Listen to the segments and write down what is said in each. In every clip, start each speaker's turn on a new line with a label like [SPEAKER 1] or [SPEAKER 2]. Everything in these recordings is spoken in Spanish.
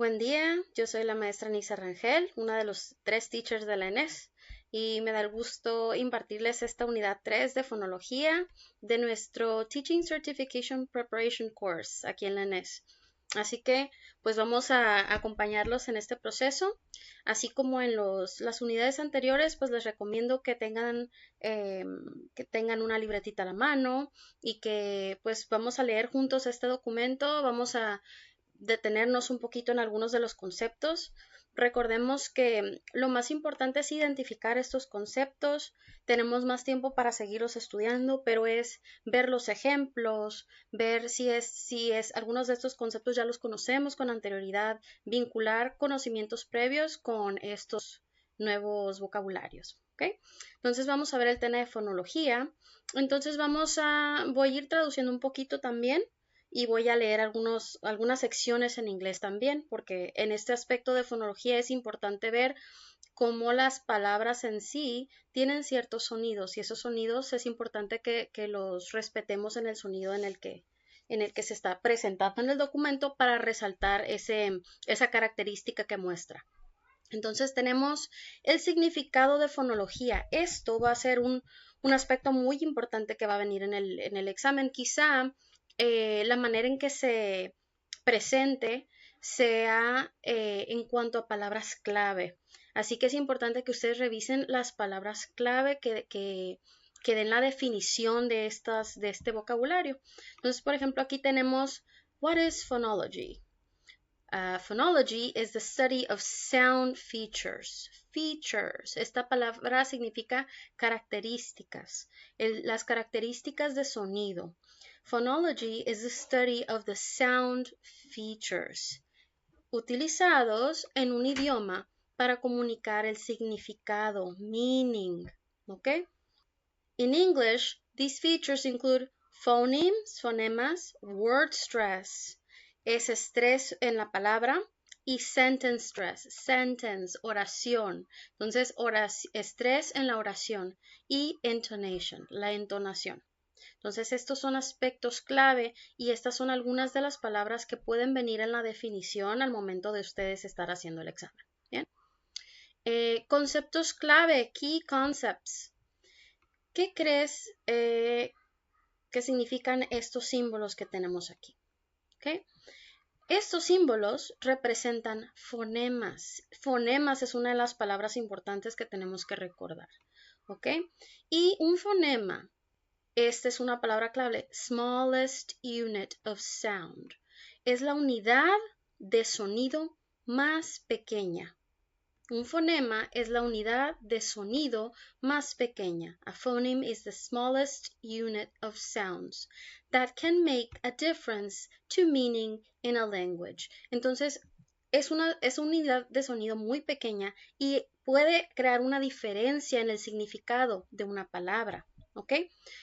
[SPEAKER 1] Buen día, yo soy la maestra Nisa Rangel, una de los 3 teachers de la ENES, y me da el gusto impartirles esta unidad 3 de fonología de nuestro Teaching Certification Preparation Course aquí en la ENES. Así que, pues vamos a acompañarlos en este proceso, así como en las unidades anteriores, pues les recomiendo que tengan una libretita a la mano y que pues vamos a leer juntos este documento, vamos a detenernos un poquito en algunos de los conceptos. Recordemos que lo más importante es identificar estos conceptos. Tenemos más tiempo para seguirlos estudiando, pero es ver los ejemplos, ver si es algunos de estos conceptos ya los conocemos con anterioridad, vincular conocimientos previos con estos nuevos vocabularios. ¿Okay? Entonces vamos a ver el tema de fonología. Entonces voy a ir traduciendo un poquito también y voy a leer algunas secciones en inglés también, porque en este aspecto de fonología es importante ver cómo las palabras en sí tienen ciertos sonidos y esos sonidos es importante que los respetemos en el sonido en el que se está presentando en el documento para resaltar esa característica que muestra. Entonces tenemos el significado de fonología. Esto va a ser un aspecto muy importante que va a venir en el examen. Quizá la manera en que se presente sea en cuanto a palabras clave. Así que es importante que ustedes revisen las palabras clave que den la definición de este vocabulario. Entonces, por ejemplo, aquí tenemos What is phonology? Phonology is the study of sound features. Features. Esta palabra significa características. Las características de sonido. Phonology is the study of the sound features, utilizados en un idioma para comunicar el significado, meaning. ¿Ok? In English, these features include phonemes, fonemas, word stress, es estrés en la palabra, y sentence stress, sentence, oración. Entonces, estrés en la oración y intonation, la entonación. Entonces, estos son aspectos clave y estas son algunas de las palabras que pueden venir en la definición al momento de ustedes estar haciendo el examen. ¿Bien? Conceptos clave, key concepts. ¿Qué crees que significan estos símbolos que tenemos aquí? ¿Okay? Estos símbolos representan fonemas. Fonemas es una de las palabras importantes que tenemos que recordar. ¿Ok? Y un fonema, esta es una palabra clave, smallest unit of sound. Es la unidad de sonido más pequeña. Un fonema es la unidad de sonido más pequeña. A phoneme is the smallest unit of sounds that can make a difference to meaning in a language. Entonces, es una unidad de sonido muy pequeña y puede crear una diferencia en el significado de una palabra. ¿Ok?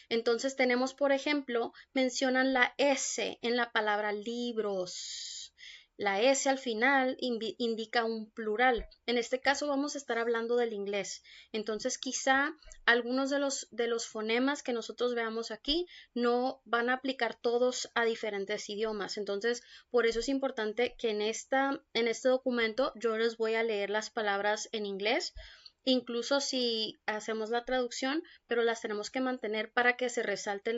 [SPEAKER 1] Entonces tenemos, por ejemplo, mencionan la S en la palabra libros. La S al final indica un plural. En este caso vamos a estar hablando del inglés. Entonces quizá algunos de los fonemas que nosotros veamos aquí no van a aplicar todos a diferentes idiomas. Entonces por eso es importante que en este documento yo les voy a leer las palabras en inglés. Incluso si hacemos la traducción, pero las tenemos que mantener para que se resalte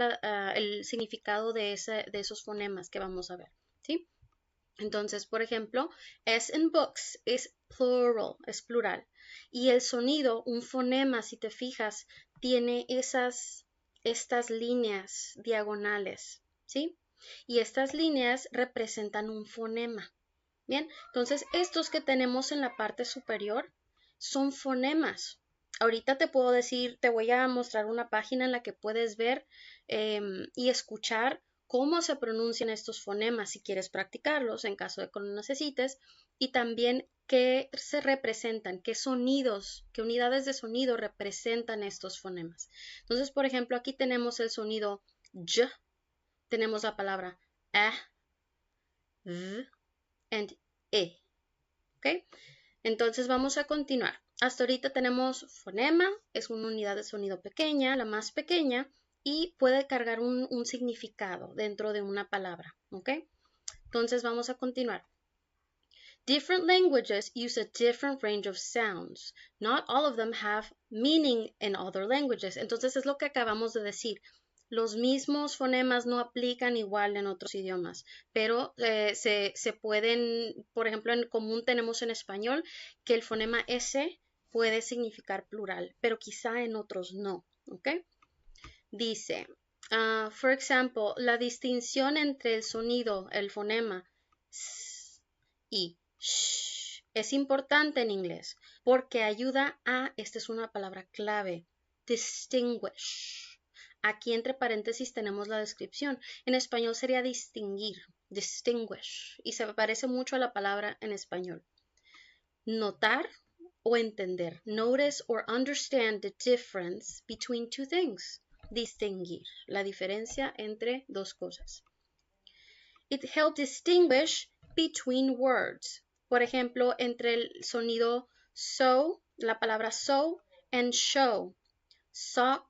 [SPEAKER 1] el significado de esos fonemas que vamos a ver. ¿Sí? Entonces, por ejemplo, as in books es plural, es plural. Y el sonido, un fonema, si te fijas, tiene estas líneas diagonales, ¿sí? Y estas líneas representan un fonema. Bien, entonces estos que tenemos en la parte superior son fonemas. Ahorita te puedo decir, te voy a mostrar una página en la que puedes ver y escuchar cómo se pronuncian estos fonemas si quieres practicarlos en caso de que lo necesites y también qué se representan, qué sonidos, qué unidades de sonido representan estos fonemas. Entonces, por ejemplo, aquí tenemos el sonido y, tenemos la palabra a, v and e. ¿Ok? Entonces vamos a continuar. Hasta ahorita tenemos fonema, es una unidad de sonido pequeña, la más pequeña, y puede cargar un significado dentro de una palabra. ¿Ok? Entonces vamos a continuar. Different languages use a different range of sounds. Not all of them have meaning in other languages. Entonces es lo que acabamos de decir. Los mismos fonemas no aplican igual en otros idiomas, pero se pueden, por ejemplo, en común tenemos en español que el fonema S puede significar plural, pero quizá en otros no, ¿ok? Dice, for example, la distinción entre el sonido, el fonema S y SH es importante en inglés porque ayuda a, esta es una palabra clave, distinguish. Aquí entre paréntesis tenemos la descripción. En español sería distinguir, distinguish, y se parece mucho a la palabra en español. Notar o entender. Notice or understand the difference between two things. Distinguir, la diferencia entre dos cosas. It helps distinguish between words. Por ejemplo, entre el sonido so, la palabra so, and show. Sock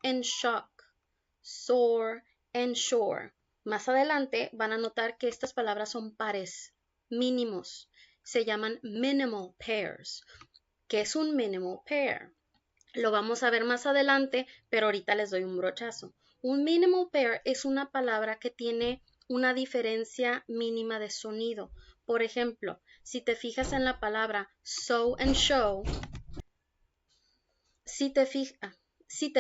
[SPEAKER 1] and shock, soar and shore. Más adelante van a notar que estas palabras son pares mínimos. Se llaman minimal pairs. ¿Qué es un minimal pair? Lo vamos a ver más adelante, pero ahorita les doy un brochazo. Un minimal pair es una palabra que tiene una diferencia mínima de sonido. Por ejemplo, si te fijas en la palabra so and show, si te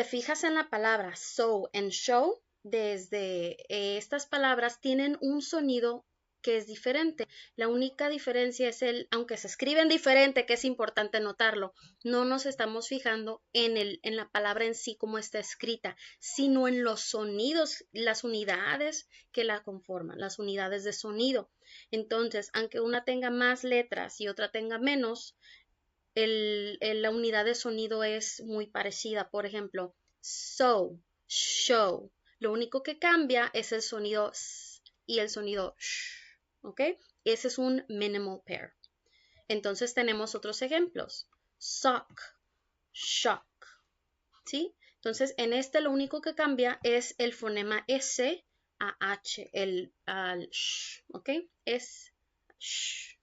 [SPEAKER 1] fijas en la palabra so and show, desde estas palabras tienen un sonido que es diferente. La única diferencia es aunque se escriben diferente, que es importante notarlo, no nos estamos fijando en la palabra en sí como está escrita, sino en los sonidos, las unidades que la conforman, las unidades de sonido. Entonces, aunque una tenga más letras y otra tenga menos, la unidad de sonido es muy parecida. Por ejemplo, so, show. Lo único que cambia es el sonido s y el sonido sh, ¿ok? Ese es un minimal pair. Entonces tenemos otros ejemplos. Sock, shock, ¿sí? Entonces en este lo único que cambia es el fonema S a H, al sh, ¿ok? Es sh.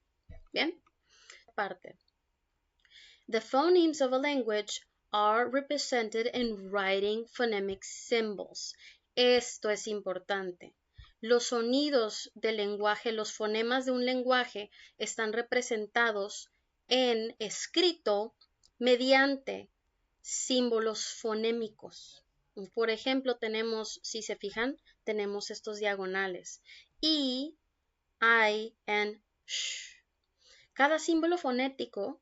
[SPEAKER 1] ¿Bien? Parte. The phonemes of a language are represented in writing phonemic symbols. Esto es importante. Los sonidos del lenguaje, los fonemas de un lenguaje están representados en escrito mediante símbolos fonémicos. Por ejemplo, tenemos, si se fijan, tenemos estos diagonales. I, and sh. Cada símbolo fonémico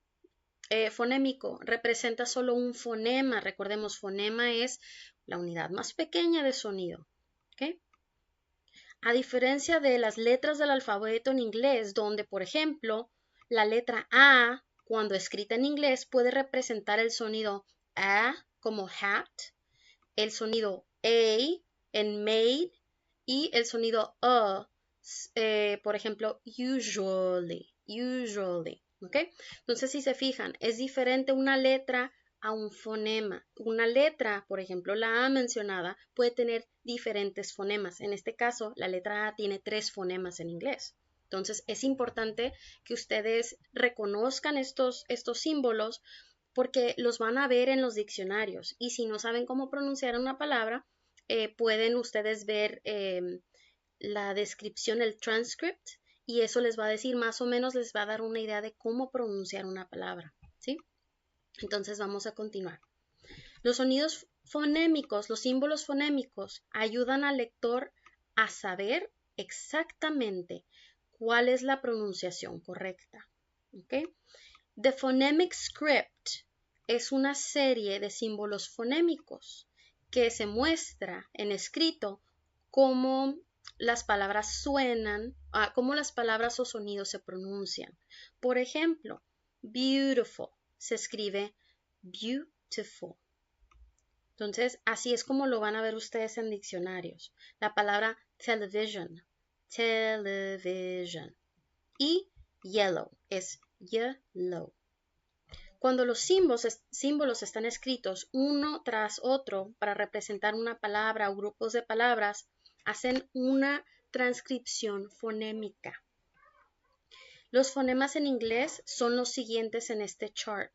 [SPEAKER 1] representa solo un fonema. Recordemos, fonema es la unidad más pequeña de sonido. ¿Okay? A diferencia de las letras del alfabeto en inglés, donde, por ejemplo, la letra A, cuando escrita en inglés, puede representar el sonido A como hat, el sonido A en made y el sonido por ejemplo, usually. ¿Okay? Entonces, si se fijan, es diferente una letra a un fonema. Una letra, por ejemplo, la A mencionada, puede tener diferentes fonemas. En este caso, la letra A tiene 3 fonemas en inglés. Entonces, es importante que ustedes reconozcan estos símbolos porque los van a ver en los diccionarios. Y si no saben cómo pronunciar una palabra, pueden ustedes ver la descripción, el transcript, y eso les va a decir, más o menos les va a dar una idea de cómo pronunciar una palabra, ¿sí? Entonces vamos a continuar. Los sonidos fonémicos, los símbolos fonémicos, ayudan al lector a saber exactamente cuál es la pronunciación correcta, ¿ok? The Phonemic Script es una serie de símbolos fonémicos que se muestra en escrito cómo las palabras suenan, cómo las palabras o sonidos se pronuncian. Por ejemplo, beautiful se escribe beautiful. Entonces, así es como lo van a ver ustedes en diccionarios. La palabra television, television. Y yellow es yellow. Cuando los símbolos están escritos uno tras otro para representar una palabra o grupos de palabras, hacen una transcripción fonémica. Los fonemas en inglés son los siguientes en este chart.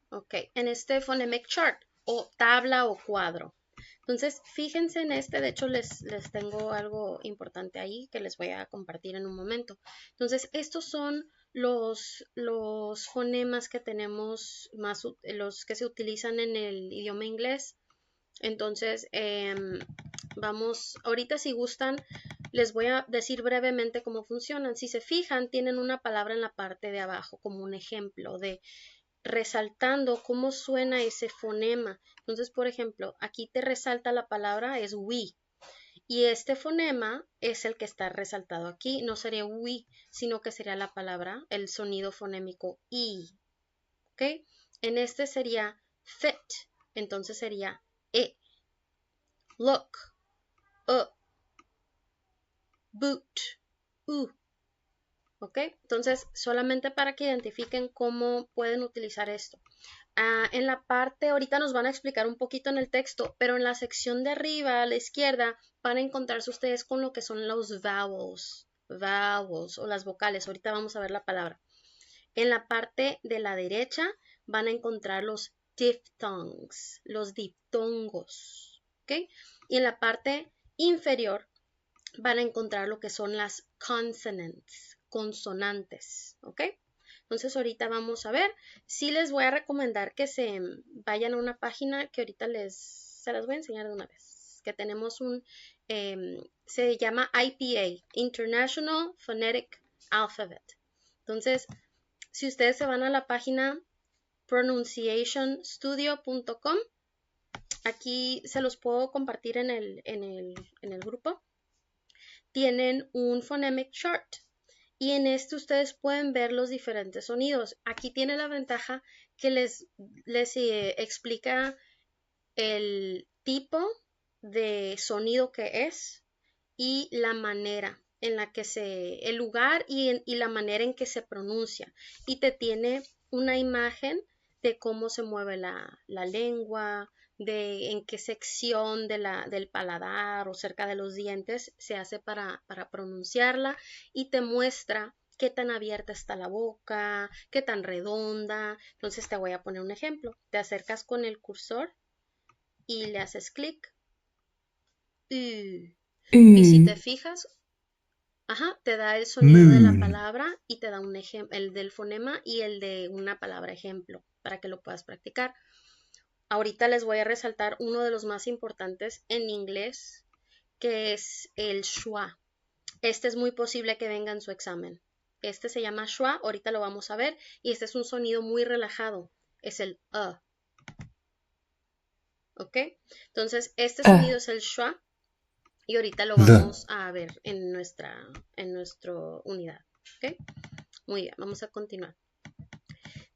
[SPEAKER 1] Ok, en este phonemic chart o tabla o cuadro. Entonces, fíjense en este, de hecho les tengo algo importante ahí que les voy a compartir en un momento. Entonces, estos son los fonemas que tenemos, más los que se utilizan en el idioma inglés. Entonces, vamos, ahorita si gustan, les voy a decir brevemente cómo funcionan. Si se fijan, tienen una palabra en la parte de abajo como un ejemplo de resaltando cómo suena ese fonema. Entonces, por ejemplo, aquí te resalta la palabra es we. Y este fonema es el que está resaltado aquí. No sería we, sino que sería la palabra, el sonido fonémico i. ¿Ok? En este sería fit. Entonces sería e. Look. Boot. U. ¿Ok? Entonces, solamente para que identifiquen cómo pueden utilizar esto. En la parte, ahorita nos van a explicar un poquito en el texto, pero en la sección de arriba a la izquierda van a encontrarse ustedes con lo que son los vowels o las vocales. Ahorita vamos a ver la palabra. En la parte de la derecha van a encontrar los diphthongs, los diptongos. ¿Ok? Y en la parte inferior van a encontrar lo que son las consonants, consonantes. ¿Ok? Entonces ahorita vamos a ver. Sí les voy a recomendar que se vayan a una página que ahorita se las voy a enseñar de una vez. Que tenemos se llama IPA, International Phonetic Alphabet. Entonces, si ustedes se van a la página pronunciationstudio.com, aquí se los puedo compartir en el grupo. Tienen un phonemic chart. Y en este ustedes pueden ver los diferentes sonidos. Aquí tiene la ventaja que les explica el tipo de sonido que es y la manera en la que el lugar y la manera en que se pronuncia. Y te tiene una imagen de cómo se mueve la lengua, de en qué sección del paladar o cerca de los dientes se hace para pronunciarla y te muestra qué tan abierta está la boca, qué tan redonda. Entonces te voy a poner un ejemplo. Te acercas con el cursor y le haces clic. Y si te fijas, te da el sonido de la palabra y te da un ejemplo, el del fonema y el de una palabra ejemplo para que lo puedas practicar. Ahorita les voy a resaltar uno de los más importantes en inglés, que es el schwa. Este es muy posible que venga en su examen. Este se llama schwa, ahorita lo vamos a ver, y este es un sonido muy relajado. Es el ¿ok? Entonces, este sonido es el schwa y ahorita lo vamos a ver en nuestra unidad, ¿ok? Muy bien, vamos a continuar.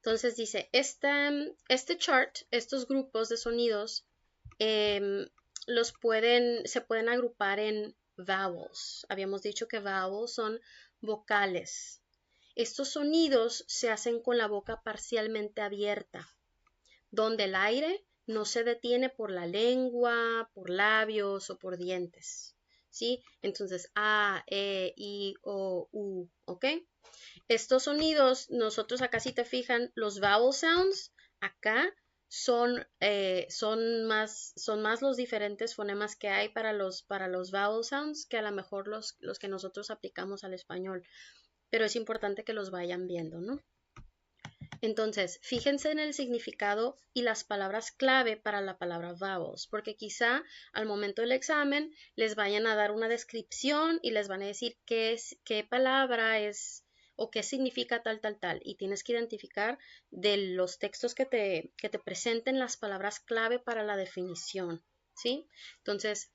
[SPEAKER 1] Entonces dice, este chart, estos grupos de sonidos, se pueden agrupar en vowels. Habíamos dicho que vowels son vocales. Estos sonidos se hacen con la boca parcialmente abierta, donde el aire no se detiene por la lengua, por labios o por dientes. ¿Sí? Entonces, A, E, I, O, U, ¿ok? Estos sonidos, nosotros acá si te fijan, los vowel sounds, acá son más los diferentes fonemas que hay para los vowel sounds que a lo mejor los que nosotros aplicamos al español. Pero es importante que los vayan viendo, ¿no? Entonces, fíjense en el significado y las palabras clave para la palabra vowels, porque quizá al momento del examen les vayan a dar una descripción y les van a decir qué palabra es o qué significa tal, y tienes que identificar de los textos que te presenten las palabras clave para la definición, ¿sí? Entonces,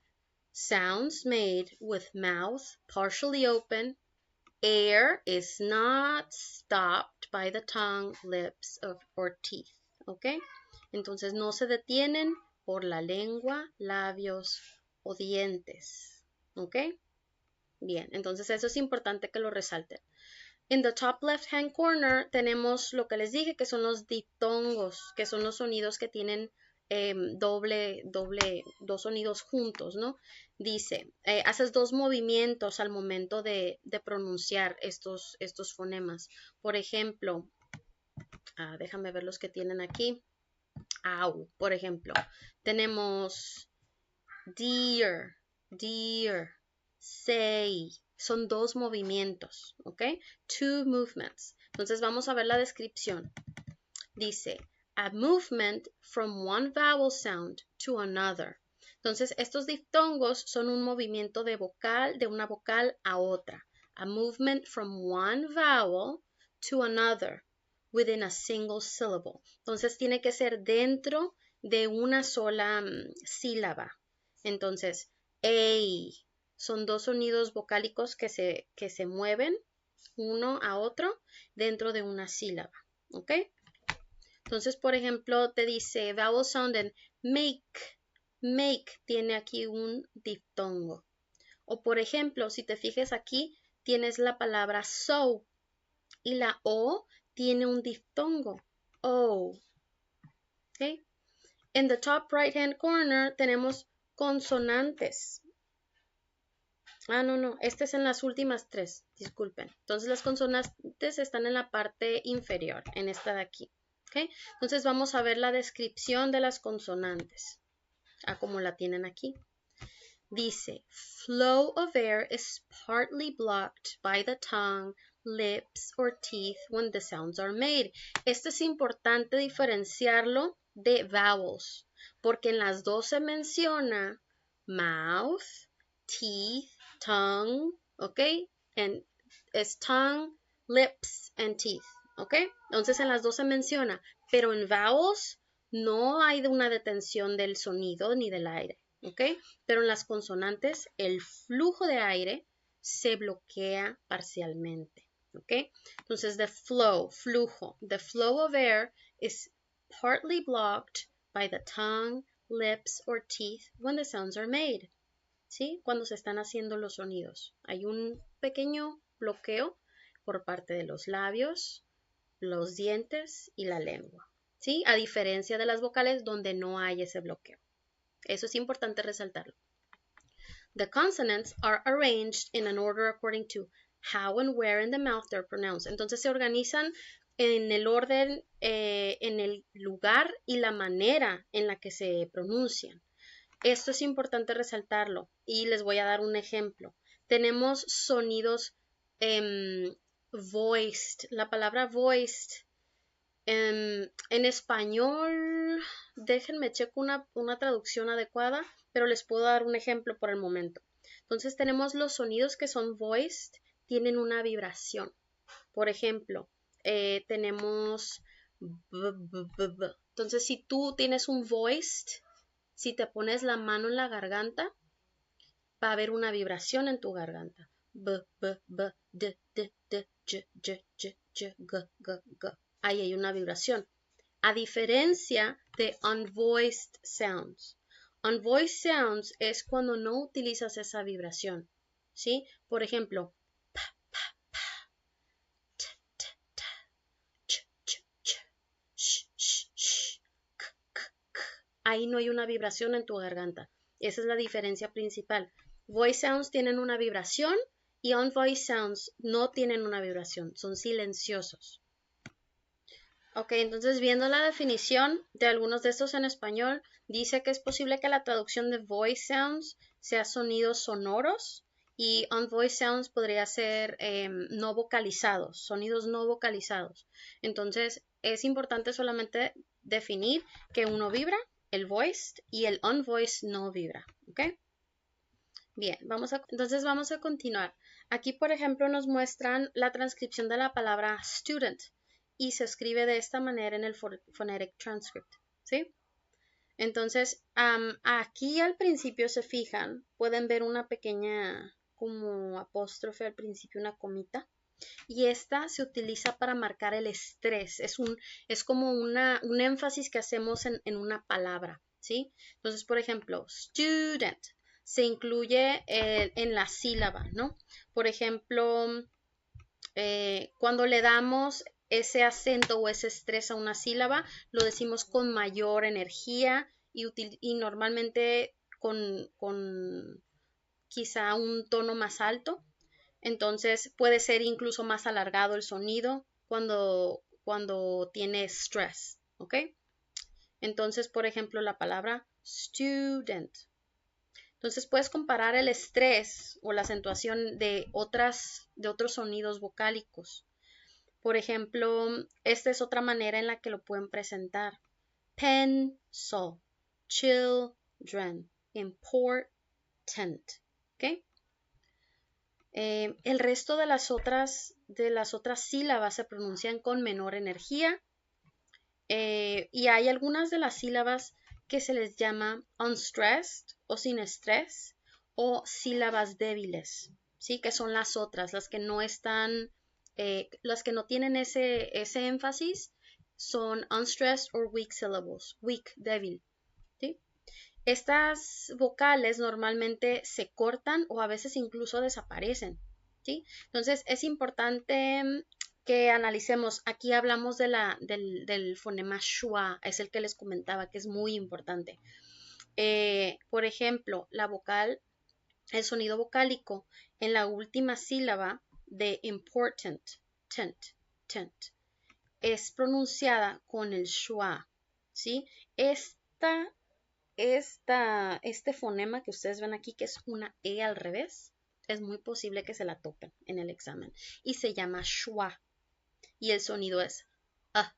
[SPEAKER 1] sounds made with mouth partially open. Air is not stopped by the tongue, lips, or teeth, ¿ok? Entonces no se detienen por la lengua, labios o dientes, ¿ok? Bien, entonces eso es importante que lo resalten. En the top left hand corner tenemos lo que les dije que son los diptongos, que son los sonidos que tienen dos sonidos juntos, ¿no? Dice, haces dos movimientos al momento de pronunciar estos fonemas. Por ejemplo, déjame ver los que tienen aquí. Au, por ejemplo, tenemos dear, dear, say. Son dos movimientos, ¿ok? Two movements. Entonces vamos a ver la descripción. Dice, a movement from one vowel sound to another. Entonces, estos diptongos son un movimiento de una vocal a otra. A movement from one vowel to another within a single syllable. Entonces, tiene que ser dentro de una sola sílaba. Entonces, A son dos sonidos vocálicos que se mueven uno a otro dentro de una sílaba. ¿Ok? Entonces, por ejemplo, te dice vowel sound en make. Make tiene aquí un diptongo. O, por ejemplo, si te fijas aquí, tienes la palabra so. Y la O tiene un diptongo. O. ¿Ok? En the top right hand corner tenemos consonantes. No. Este es en las últimas tres. Disculpen. Entonces, las consonantes están en la parte inferior, en esta de aquí. ¿Okay? Entonces vamos a ver la descripción de las consonantes, como la tienen aquí. Dice, flow of air is partly blocked by the tongue, lips, or teeth when the sounds are made. Esto es importante diferenciarlo de vowels, porque en las dos se menciona mouth, teeth, tongue, ¿ok? Es tongue, lips, and teeth. ¿Ok? Entonces en las dos se menciona, pero en vowels no hay una detención del sonido ni del aire. ¿Ok? Pero en las consonantes el flujo de aire se bloquea parcialmente. ¿Ok? Entonces the flow, flujo, the flow of air is partly blocked by the tongue, lips, or teeth when the sounds are made. ¿Sí? Cuando se están haciendo los sonidos. Hay un pequeño bloqueo por parte de los labios, los dientes y la lengua, ¿sí? A diferencia de las vocales donde no hay ese bloqueo. Eso es importante resaltarlo. The consonants are arranged in an order according to how and where in the mouth they're pronounced. Entonces se organizan en el orden, en el lugar y la manera en la que se pronuncian. Esto es importante resaltarlo y les voy a dar un ejemplo. Tenemos sonidos voiced, la palabra voiced en español, déjenme checo una traducción adecuada, pero les puedo dar un ejemplo por el momento. Entonces tenemos los sonidos que son voiced, tienen una vibración. Por ejemplo, tenemos entonces si tú tienes un voiced, si te pones la mano en la garganta, va a haber una vibración en tu garganta. B, b, b, d, d, d, j, j, j, j, g, g, g. Ahí hay una vibración. A diferencia de unvoiced sounds. Unvoiced sounds es cuando no utilizas esa vibración. ¿Sí? Por ejemplo, pa, pa, pa, t, t, t, ch, ch, ch, sh, sh, sh, k, k, k. Ahí no hay una vibración en tu garganta. Esa es la diferencia principal. Voice sounds tienen una vibración y unvoiced sounds no tienen una vibración, son silenciosos. Ok, entonces viendo la definición de algunos de estos en español, dice que es posible que la traducción de voice sounds sea sonidos sonoros y unvoiced sounds podría ser no vocalizados, sonidos no vocalizados. Entonces es importante solamente definir que uno vibra, el voiced, y el unvoiced no vibra. ¿Ok? Bien, entonces vamos a continuar. Aquí, por ejemplo, nos muestran la transcripción de la palabra student y se escribe de esta manera en el phonetic transcript, ¿sí? Entonces, aquí al principio se fijan, pueden ver una pequeña como apóstrofe al principio, una comita, y esta se utiliza para marcar el estrés, es como un énfasis que hacemos en una palabra, ¿sí? Entonces, por ejemplo, student se incluye en la sílaba, ¿no? Por ejemplo, cuando le damos ese acento o ese estrés a una sílaba, lo decimos con mayor energía y normalmente con quizá un tono más alto. Entonces puede ser incluso más alargado el sonido cuando tiene stress, ¿ok? Entonces, por ejemplo, la palabra student. Entonces puedes comparar el estrés o la acentuación de otros sonidos vocálicos. Por ejemplo, esta es otra manera en la que lo pueden presentar. Pencil, children, important. ¿Ok? El resto de las otras sílabas se pronuncian con menor energía y hay algunas de las sílabas que se les llama unstressed o sin estrés o sílabas débiles, ¿sí? Que son las otras, las que no están, las que no tienen ese énfasis son unstressed or weak syllables, weak, débil, ¿sí? Estas vocales normalmente se cortan o a veces incluso desaparecen, ¿sí? Entonces es importante que analicemos. Aquí hablamos del fonema schwa, es el que les comentaba, que es muy importante. Por ejemplo, el sonido vocálico en la última sílaba de important, tent, es pronunciada con el schwa, ¿sí? Este fonema que ustedes ven aquí, que es una E al revés, es muy posible que se la topen en el examen. Y se llama schwa. Y el sonido es A.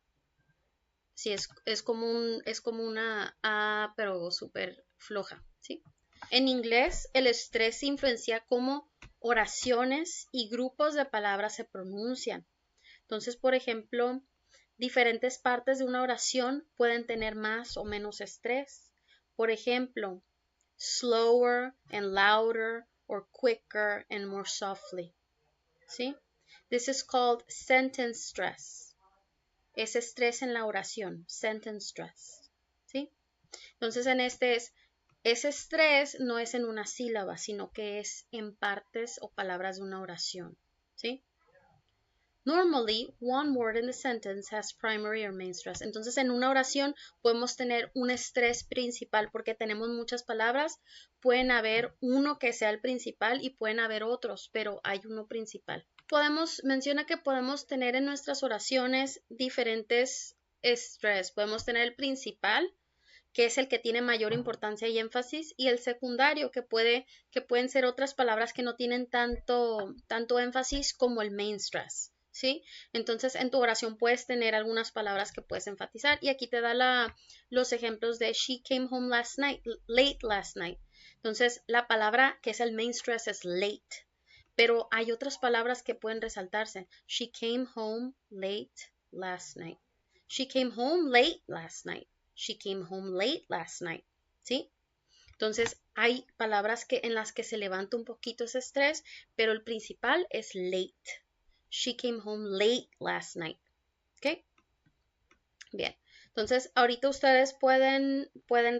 [SPEAKER 1] Sí, es como una A, pero súper floja, ¿sí? En inglés, el estrés influencia cómo oraciones y grupos de palabras se pronuncian. Entonces, por ejemplo, diferentes partes de una oración pueden tener más o menos estrés. Por ejemplo, slower and louder or quicker and more softly. ¿Sí? This is called sentence stress. Es estrés en la oración, sentence stress. ¿Sí? Entonces en ese estrés no es en una sílaba, sino que es en partes o palabras de una oración. ¿Sí? Normally, one word in the sentence has primary or main stress. Entonces, en una oración podemos tener un estrés principal porque tenemos muchas palabras. Pueden haber uno que sea el principal y pueden haber otros, pero hay uno principal. Menciona que podemos tener en nuestras oraciones diferentes estrés. Podemos tener el principal, que es el que tiene mayor importancia y énfasis, y el secundario, que pueden ser otras palabras que no tienen tanto énfasis como el main stress. ¿Sí? Entonces, en tu oración puedes tener algunas palabras que puedes enfatizar y aquí te da los ejemplos de she came home late last night. Entonces, la palabra que es el main stress es late, pero hay otras palabras que pueden resaltarse. She came home late last night. She came home late last night. She came home late last night. ¿Sí? Entonces, hay palabras en las que se levanta un poquito ese estrés, pero el principal es late. She came home late last night. ¿Ok? Bien. Entonces, ahorita ustedes pueden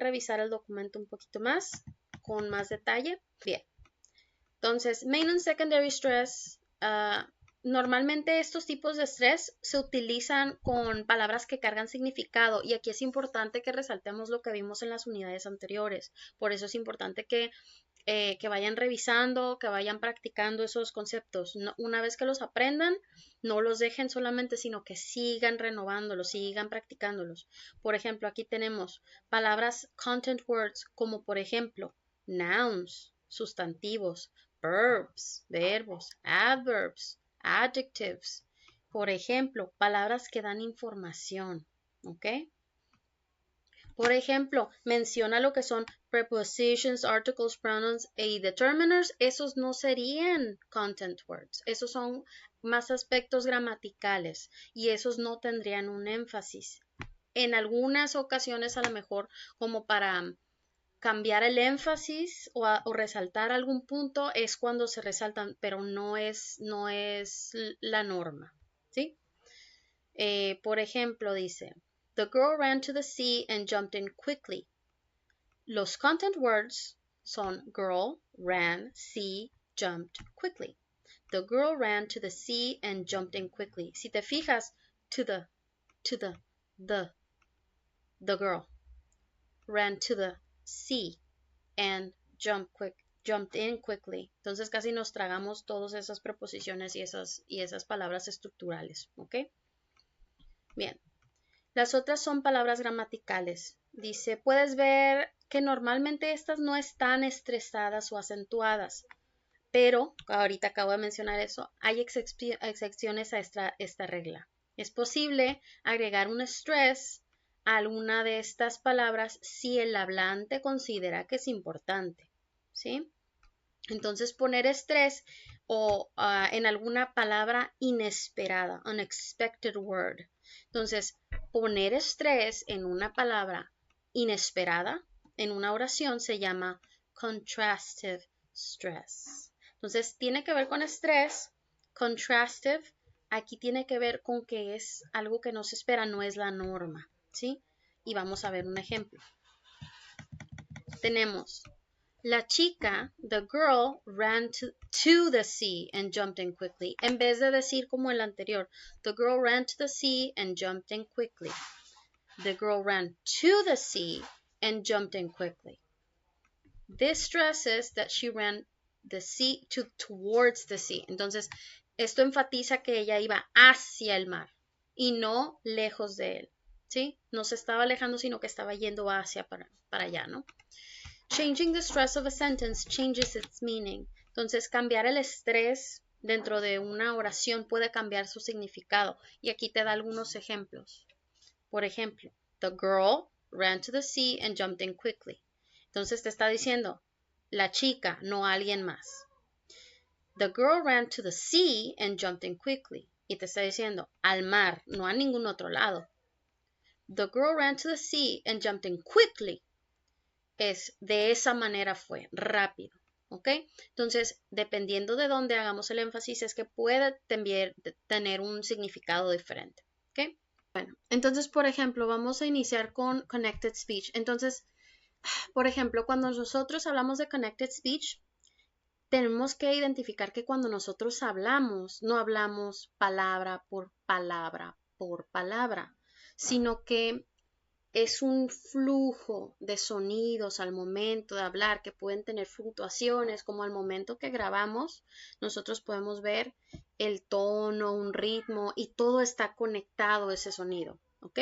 [SPEAKER 1] revisar el documento un poquito más, con más detalle. Bien. Entonces, main and secondary stress. Normalmente estos tipos de estrés se utilizan con palabras que cargan significado y aquí es importante que resaltemos lo que vimos en las unidades anteriores. Por eso es importante que vayan revisando, que vayan practicando esos conceptos. Una vez que los aprendan, no los dejen solamente, sino que sigan renovándolos, sigan practicándolos. Por ejemplo, aquí tenemos palabras content words como por ejemplo nouns, sustantivos, verbs, verbos, adverbs, adjectives. Por ejemplo, palabras que dan información, ¿ok? Por ejemplo, menciona lo que son prepositions, articles, pronouns y determiners. Esos no serían content words. Esos son más aspectos gramaticales y esos no tendrían un énfasis. En algunas ocasiones, a lo mejor, como para cambiar el énfasis o resaltar algún punto, es cuando se resaltan, pero no es la norma. ¿Sí? Por ejemplo, dice, the girl ran to the sea and jumped in quickly. Los content words son girl, ran, sea, jumped quickly. The girl ran to the sea and jumped in quickly. Si te fijas, the girl. ran to the sea and jumped in quickly. Entonces casi nos tragamos todas esas preposiciones y esas palabras estructurales, ¿ok? Bien. Las otras son palabras gramaticales. Dice, puedes ver que normalmente estas no están estresadas o acentuadas, pero ahorita acabo de mencionar eso, hay excepciones a esta regla. Es posible agregar un stress a alguna de estas palabras si el hablante considera que es importante, ¿sí? Entonces poner estrés o en alguna palabra inesperada, unexpected word. Entonces poner estrés en una palabra inesperada en una oración se llama contrastive stress. Entonces tiene que ver con estrés, contrastive, aquí tiene que ver con que es algo que no se espera, no es la norma, ¿sí? Y vamos a ver un ejemplo. Tenemos la chica, the girl, ran to the sea and jumped in quickly. En vez de decir como el anterior, the girl ran to the sea and jumped in quickly. The girl ran to the sea and jumped in quickly. This stresses that she ran the sea towards the sea. Entonces, esto enfatiza que ella iba hacia el mar y no lejos de él, ¿sí? No se estaba alejando, sino que estaba yendo hacia para allá, ¿no? Changing the stress of a sentence changes its meaning. Entonces, cambiar el estrés dentro de una oración puede cambiar su significado. Y aquí te da algunos ejemplos. Por ejemplo, the girl ran to the sea and jumped in quickly. Entonces te está diciendo la chica, no alguien más. The girl ran to the sea and jumped in quickly. Y te está diciendo al mar, no a ningún otro lado. The girl ran to the sea and jumped in quickly. Es de esa manera fue, rápido, ¿ok? Entonces, dependiendo de dónde hagamos el énfasis, es que puede tener un significado diferente, ¿ok? Bueno, entonces, por ejemplo, vamos a iniciar con Connected Speech. Entonces, por ejemplo, cuando nosotros hablamos de Connected Speech, tenemos que identificar que cuando nosotros hablamos, no hablamos palabra por palabra, sino que es un flujo de sonidos al momento de hablar que pueden tener fluctuaciones, como al momento que grabamos, nosotros podemos ver el tono, un ritmo y todo está conectado ese sonido, ¿ok?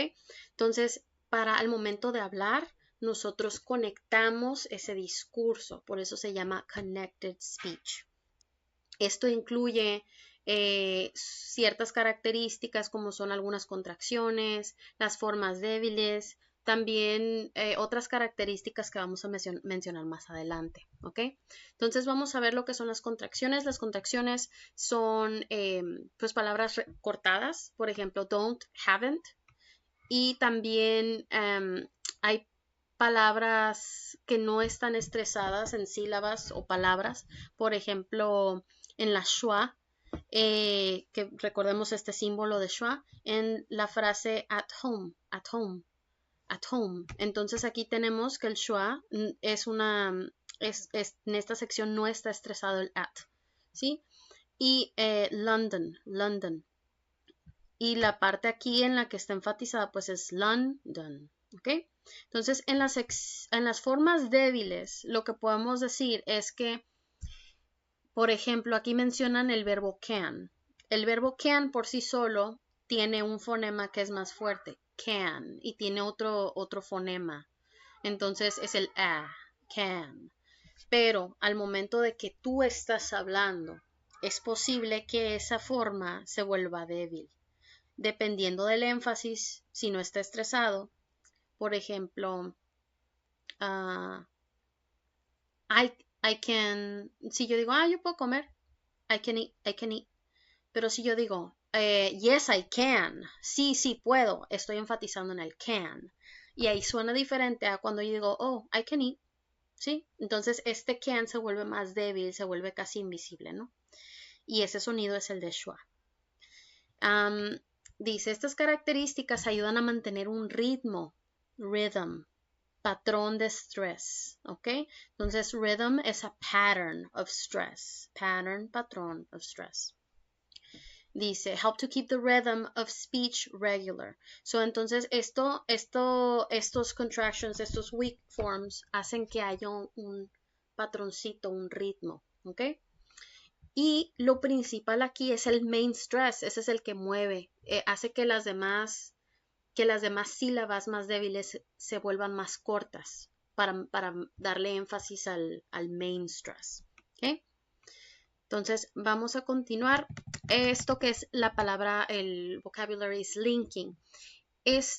[SPEAKER 1] Entonces, para el momento de hablar, nosotros conectamos ese discurso, por eso se llama connected speech. Esto incluye ciertas características como son algunas contracciones, las formas débiles, también otras características que vamos a mencionar más adelante, ¿ok? Entonces vamos a ver lo que son las contracciones. Las contracciones son pues palabras cortadas, por ejemplo, don't, haven't, y también hay palabras que no están estresadas en sílabas o palabras, por ejemplo, en la schwa, que recordemos este símbolo de schwa, en la frase at home. Entonces aquí tenemos que el schwa en esta sección no está estresado el at, ¿sí? Y London. Y la parte aquí en la que está enfatizada pues es London, ¿ok? Entonces en las formas débiles lo que podemos decir es que, por ejemplo, aquí mencionan el verbo can. El verbo can por sí solo tiene un fonema que es más fuerte, can, y tiene otro fonema. Entonces es el a, can. Pero al momento de que tú estás hablando, es posible que esa forma se vuelva débil. Dependiendo del énfasis, si no está estresado, por ejemplo, si yo digo, yo puedo comer, I can eat, pero si yo digo, yes, I can, sí puedo, estoy enfatizando en el can, y ahí suena diferente a cuando yo digo, oh, I can eat, ¿sí? Entonces este can se vuelve más débil, se vuelve casi invisible, ¿no? Y ese sonido es el de schwa. Dice, estas características ayudan a mantener un ritmo, rhythm, patrón de stress, ¿ok? Entonces, rhythm es a pattern of stress, patrón of stress. dice, help to keep the rhythm of speech regular. So, entonces, estos contractions, estos weak forms, hacen que haya un patroncito, un ritmo, ¿ok? Y lo principal aquí es el main stress, ese es el que mueve, hace que las demás sílabas más débiles se vuelvan más cortas para darle énfasis al main stress, ¿ok? Entonces, vamos a continuar. Esto que es la palabra, el vocabulary is linking.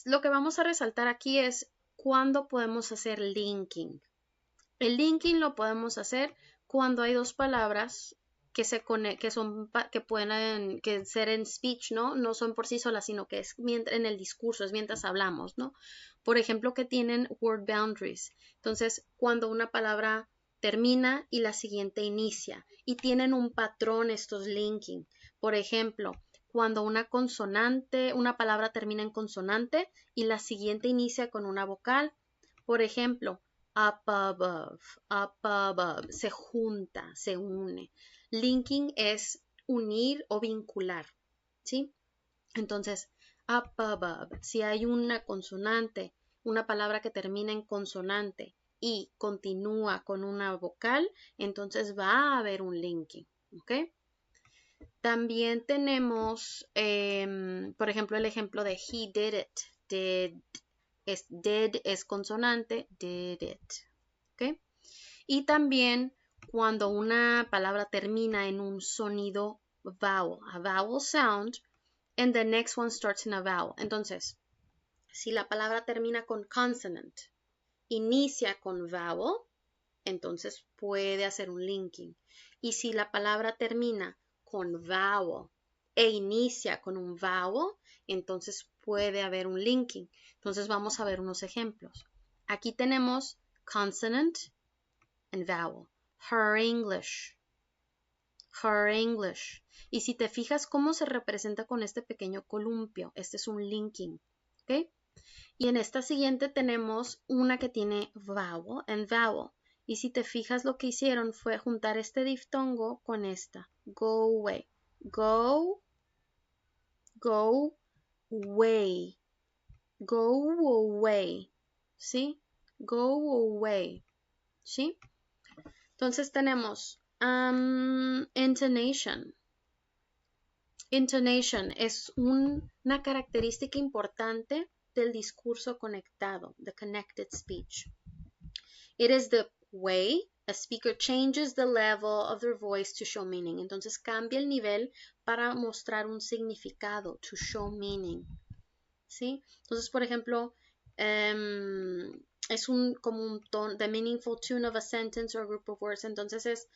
[SPEAKER 1] Lo que vamos a resaltar aquí es cuándo podemos hacer linking. El linking lo podemos hacer cuando hay dos palabras que pueden ser en speech, ¿no? No son por sí solas, sino que es en el discurso, es mientras hablamos, ¿no? Por ejemplo, que tienen word boundaries. Entonces, cuando una palabra termina y la siguiente inicia y tienen un patrón estos linking. Por ejemplo, cuando una palabra termina en consonante y la siguiente inicia con una vocal. Por ejemplo, up above, se junta, se une. Linking es unir o vincular, ¿sí? Entonces, up above, si hay una consonante, una palabra que termina en consonante y continúa con una vocal, entonces va a haber un linking, ¿ok? También tenemos, por ejemplo, el ejemplo de he did it. Did es consonante, did it, ¿ok? Y también cuando una palabra termina en un sonido vowel, a vowel sound, and the next one starts in a vowel. Entonces, si la palabra termina con consonant, inicia con vowel, entonces puede hacer un linking. Y si la palabra termina con vowel e inicia con un vowel, entonces puede haber un linking. Entonces vamos a ver unos ejemplos. Aquí tenemos consonant and vowel. Her English. Her English. Y si te fijas cómo se representa con este pequeño columpio, este es un linking, ¿ok? Y en esta siguiente tenemos una que tiene vowel and vowel. Y si te fijas, lo que hicieron fue juntar este diftongo con esta. Go away. Go away. Go away. ¿Sí? Go away. ¿Sí? Entonces tenemos intonation. Intonation es una característica importante del discurso conectado, the connected speech. It is the way a speaker changes the level of their voice to show meaning. Entonces cambia el nivel para mostrar un significado, to show meaning. ¿Sí? Entonces, por ejemplo, es como un tono, the meaningful tune of a sentence or group of words. Entonces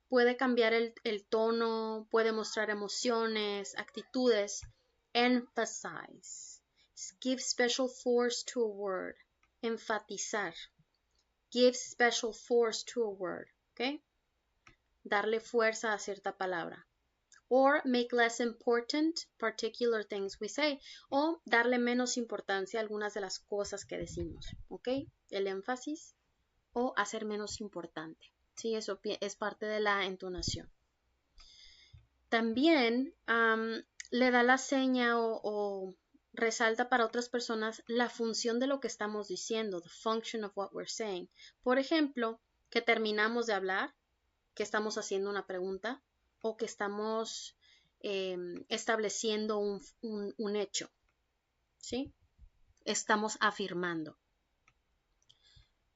[SPEAKER 1] puede cambiar el tono, puede mostrar emociones, actitudes. Emphasize. Give special force to a word. Enfatizar. Give special force to a word. ¿Ok? Darle fuerza a cierta palabra. Or make less important particular things we say. O darle menos importancia a algunas de las cosas que decimos. ¿Ok? El énfasis o hacer menos importante. Sí, eso es parte de la entonación. También le da la seña o resalta para otras personas la función de lo que estamos diciendo, the function of what we're saying. Por ejemplo, que terminamos de hablar, que estamos haciendo una pregunta o que estamos estableciendo un hecho, ¿sí? Estamos afirmando.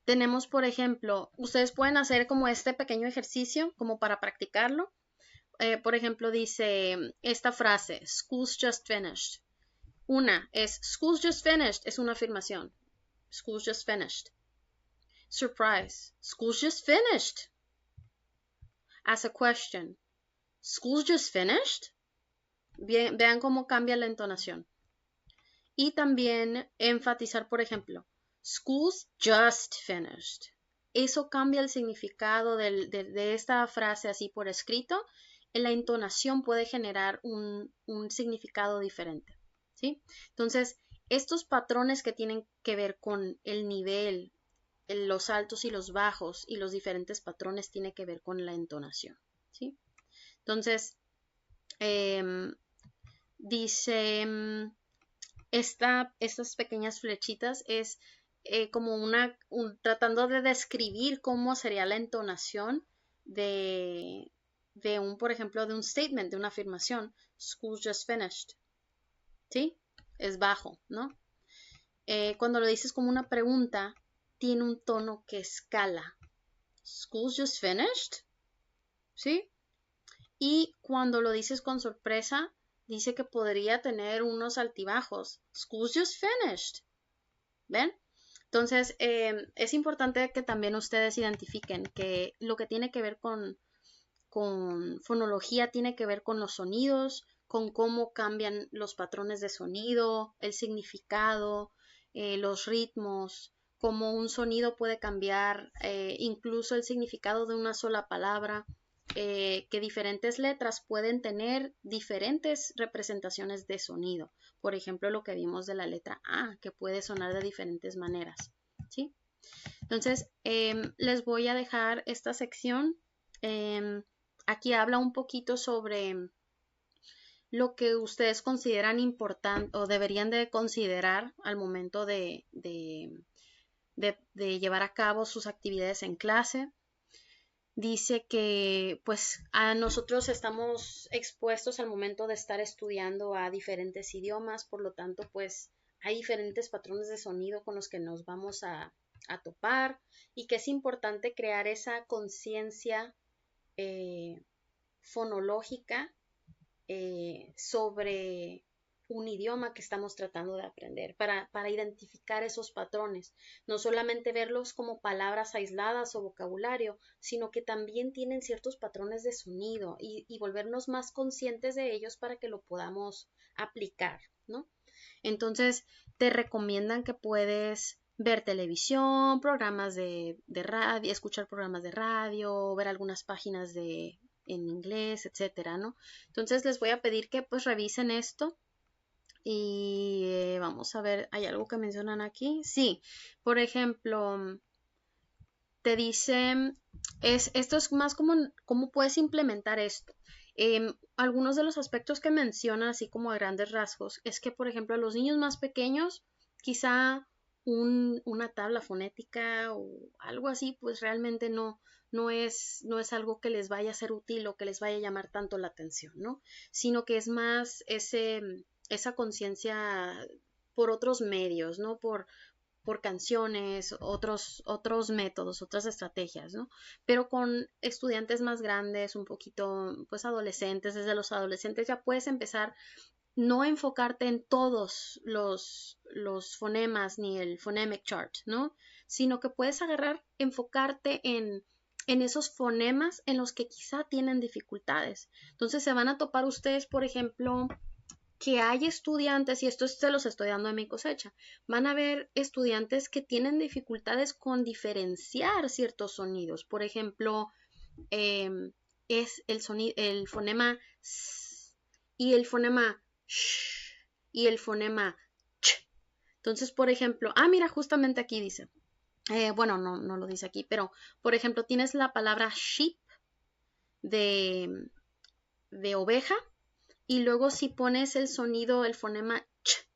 [SPEAKER 1] Tenemos, por ejemplo, ustedes pueden hacer como este pequeño ejercicio como para practicarlo. Por ejemplo, dice esta frase, school's just finished. Una es, school's just finished, es una afirmación. School's just finished. Surprise, school's just finished. As a question, school's just finished. Bien, vean cómo cambia la entonación. Y también enfatizar, por ejemplo, school's just finished. Eso cambia el significado de esta frase así por escrito. La entonación puede generar un significado diferente, ¿sí? Entonces, estos patrones que tienen que ver con el nivel, los altos y los bajos y los diferentes patrones tienen que ver con la entonación, ¿sí? Entonces, dice, estas pequeñas flechitas es como tratando de describir cómo sería la entonación de por ejemplo, de un statement, de una afirmación. School's just finished. ¿Sí? Es bajo, ¿no? Cuando lo dices como una pregunta, tiene un tono que escala. School's just finished. ¿Sí? Y cuando lo dices con sorpresa, dice que podría tener unos altibajos. School's just finished. ¿Ven? Entonces, es importante que también ustedes identifiquen que lo que tiene que ver con fonología tiene que ver con los sonidos, con cómo cambian los patrones de sonido, el significado, los ritmos, cómo un sonido puede cambiar incluso el significado de una sola palabra, que diferentes letras pueden tener diferentes representaciones de sonido. Por ejemplo, lo que vimos de la letra A, que puede sonar de diferentes maneras, ¿sí? Entonces, les voy a dejar esta sección. Aquí habla un poquito sobre lo que ustedes consideran importante o deberían de considerar al momento de llevar a cabo sus actividades en clase. Dice que pues a nosotros estamos expuestos al momento de estar estudiando a diferentes idiomas, por lo tanto pues hay diferentes patrones de sonido con los que nos vamos a topar y que es importante crear esa conciencia fonológica sobre un idioma que estamos tratando de aprender, para identificar esos patrones, no solamente verlos como palabras aisladas o vocabulario, sino que también tienen ciertos patrones de sonido y volvernos más conscientes de ellos para que lo podamos aplicar, ¿no? Entonces, te recomiendan que puedes ver televisión, programas de radio, escuchar programas de radio, ver algunas páginas en inglés, etcétera, ¿no? Entonces, les voy a pedir que pues revisen esto. Y vamos a ver, ¿hay algo que mencionan aquí? Sí, por ejemplo, te dicen, esto es más como cómo puedes implementar esto. Algunos de los aspectos que mencionan, así como a grandes rasgos, es que, por ejemplo, a los niños más pequeños, quizá una tabla fonética o algo así, pues realmente no es algo que les vaya a ser útil o que les vaya a llamar tanto la atención, ¿no? Sino que es más esa conciencia por otros medios, ¿no? Por canciones, otros métodos, otras estrategias, ¿no? Pero con estudiantes más grandes, un poquito, pues adolescentes, desde los adolescentes ya puedes empezar no a enfocarte en todos los fonemas ni el phonemic chart, ¿no? Sino que puedes enfocarte en esos fonemas en los que quizá tienen dificultades. Entonces se van a topar ustedes, por ejemplo, que hay estudiantes, y esto se los estoy dando de mi cosecha, van a haber estudiantes que tienen dificultades con diferenciar ciertos sonidos. Por ejemplo, es el fonema S y el fonema SH y el fonema CH. Entonces, por ejemplo, mira, justamente aquí dice, bueno, no lo dice aquí, pero, por ejemplo, tienes la palabra sheep de oveja, y luego si pones el sonido, el fonema ch,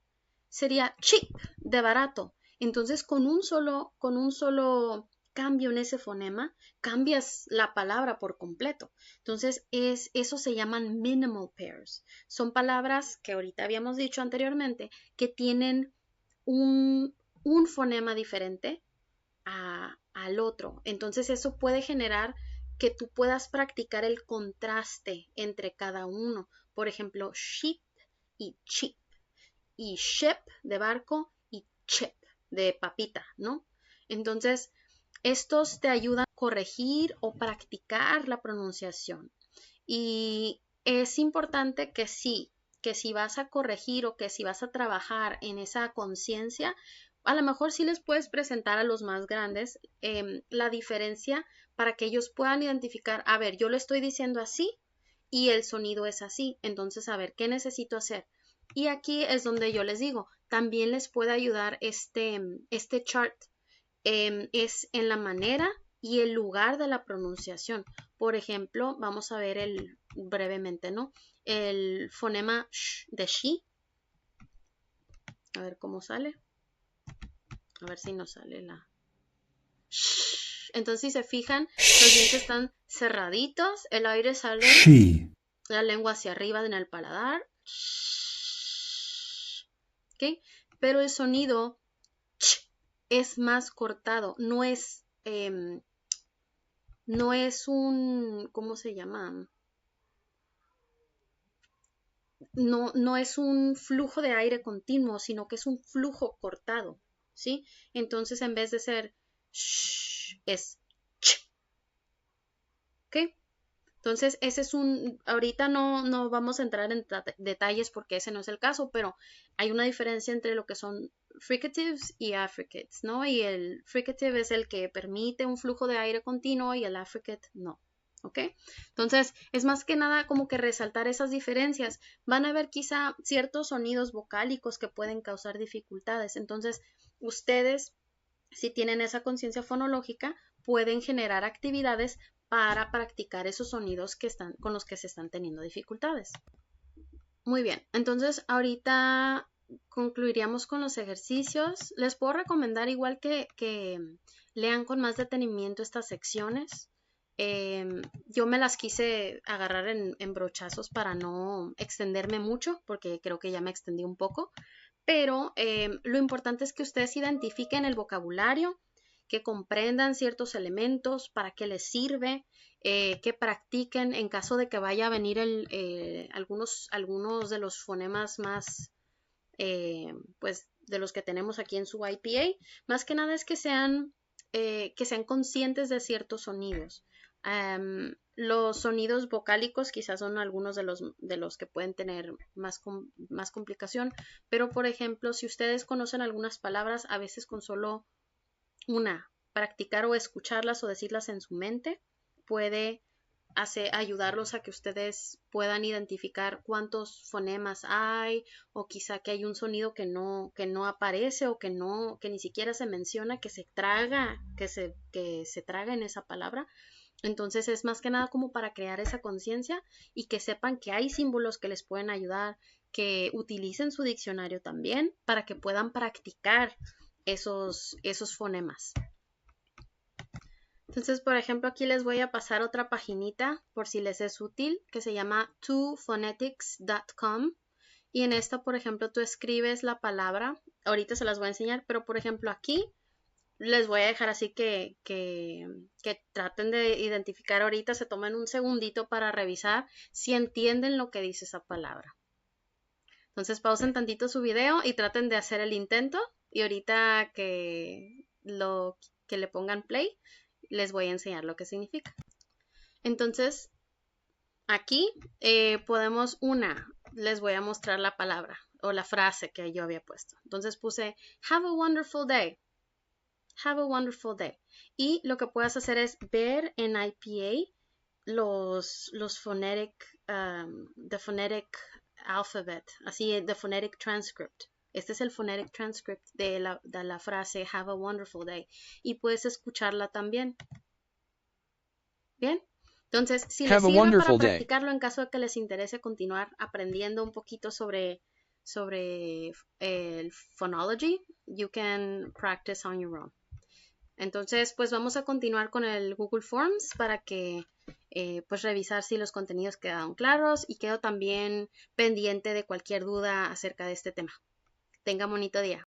[SPEAKER 1] sería cheap, de barato. Entonces con un solo cambio en ese fonema, cambias la palabra por completo. Entonces eso se llaman minimal pairs. Son palabras que ahorita habíamos dicho anteriormente que tienen un fonema diferente al otro. Entonces eso puede generar que tú puedas practicar el contraste entre cada uno. Por ejemplo, sheep y chip, y ship de barco y chip de papita, ¿no? Entonces, estos te ayudan a corregir o practicar la pronunciación. Y es importante que si vas a corregir o que si vas a trabajar en esa conciencia, a lo mejor sí les puedes presentar a los más grandes la diferencia para que ellos puedan identificar, a ver, yo lo estoy diciendo así y el sonido es así, entonces a ver, ¿qué necesito hacer? Y aquí es donde yo les digo, también les puede ayudar este chart, es en la manera y el lugar de la pronunciación, Por ejemplo, vamos a ver brevemente, ¿no? El fonema sh de she. A ver cómo sale. A ver si nos sale la sh. Entonces, si se fijan, los dientes están cerraditos, el aire sale,
[SPEAKER 2] she,
[SPEAKER 1] la lengua hacia arriba en el paladar. ¿Ok? Pero el sonido ch es más cortado, no es un, ¿cómo se llama? No es un flujo de aire continuo, sino que es un flujo cortado, ¿sí? Entonces, en vez de ser sh, es ch, ¿ok? Entonces, ese es ahorita no vamos a entrar en detalles porque ese no es el caso, pero hay una diferencia entre lo que son fricatives y affricates, ¿no? Y el fricative es el que permite un flujo de aire continuo y el affricate no, ¿ok? Entonces, es más que nada como que resaltar esas diferencias. Van a haber quizá ciertos sonidos vocálicos que pueden causar dificultades. Entonces, ustedes, si tienen esa conciencia fonológica, pueden generar actividades para practicar esos sonidos con los que se están teniendo dificultades. Muy bien, entonces ahorita concluiríamos con los ejercicios. Les puedo recomendar igual que lean con más detenimiento estas secciones. Yo me las quise agarrar en brochazos para no extenderme mucho, porque creo que ya me extendí un poco. Pero lo importante es que ustedes identifiquen el vocabulario, que comprendan ciertos elementos, para qué les sirve, que practiquen en caso de que vaya a venir algunos de los fonemas más, pues, de los que tenemos aquí en su IPA. Más que nada es que sean conscientes de ciertos sonidos. Los sonidos vocálicos quizás son algunos de los que pueden tener más complicación, pero por ejemplo, si ustedes conocen algunas palabras, a veces con solo practicar o escucharlas o decirlas en su mente, puede ayudarlos a que ustedes puedan identificar cuántos fonemas hay, o quizá que hay un sonido que no aparece, o que ni siquiera se menciona, que se traga en esa palabra. Entonces es más que nada como para crear esa conciencia y que sepan que hay símbolos que les pueden ayudar, que utilicen su diccionario también para que puedan practicar esos fonemas. Entonces, por ejemplo, aquí les voy a pasar otra paginita por si les es útil, que se llama tophonetics.com, y en esta, por ejemplo, tú escribes la palabra. Ahorita se las voy a enseñar, pero por ejemplo aquí les voy a dejar así que traten de identificar ahorita, se tomen un segundito para revisar si entienden lo que dice esa palabra. Entonces pausen tantito su video y traten de hacer el intento, y ahorita que le pongan play, les voy a enseñar lo que significa. Entonces, aquí les voy a mostrar la palabra o la frase que yo había puesto. Entonces puse, have a wonderful day. Have a wonderful day. Y lo que puedes hacer es ver en IPA los phonetic, the phonetic alphabet, así, the phonetic transcript. Este es el phonetic transcript de la frase have a wonderful day. Y puedes escucharla también. Bien. Entonces, si les sirve para practicarlo en caso de que les interese continuar aprendiendo un poquito sobre el phonology, you can practice on your own. Entonces, pues vamos a continuar con el Google Forms para que pues revisar si los contenidos quedaron claros, y quedo también pendiente de cualquier duda acerca de este tema. Tenga bonito día.